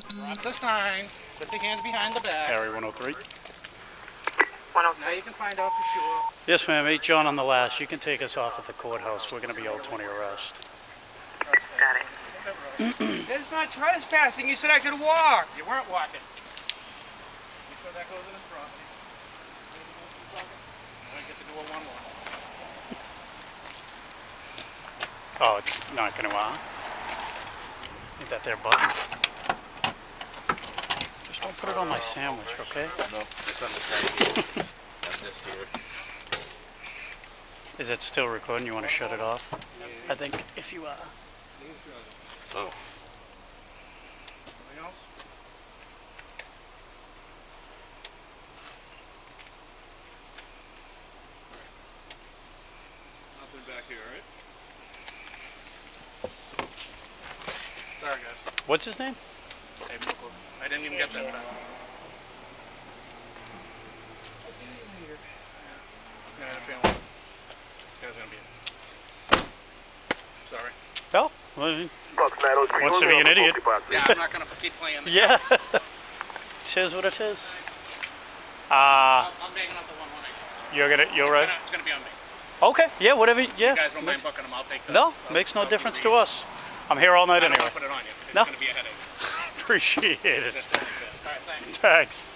Drop the sign. Put the hands behind the back. Harry 103. Now you can find out for sure. Yes, ma'am. 8 John on the last. You can take us off at the courthouse. We're going to be owed 20 arrest. Got it. It's not trespassing. You said I could walk. You weren't walking. You sure that goes in his property? I get to do a 1-1. Oh, it's not going to, Ain't that there button? Just don't put it on my sandwich, okay? No, it's on the side here. And this here. Is it still recording? You want to shut it off? I think if you, Oh. Anything else? Nothing back here, right? Sorry, guys. What's his name? Hey, Brooklyn. I didn't even get that far. Yeah, I had a feeling. This guy's gonna be. Sorry. Oh, well, wants to be an idiot. Yeah, I'm not gonna keep playing this. Yeah. It is what it is. I'm banging up the 1-1, I guess. You're right. It's gonna be on me. Okay, yeah, whatever, yeah. You guys don't mind booking them, I'll take them. No, makes no difference to us. I'm here all night I don't anyway. want to put it on you. It's No. gonna be a headache. Appreciate it. All right, thanks. Thanks.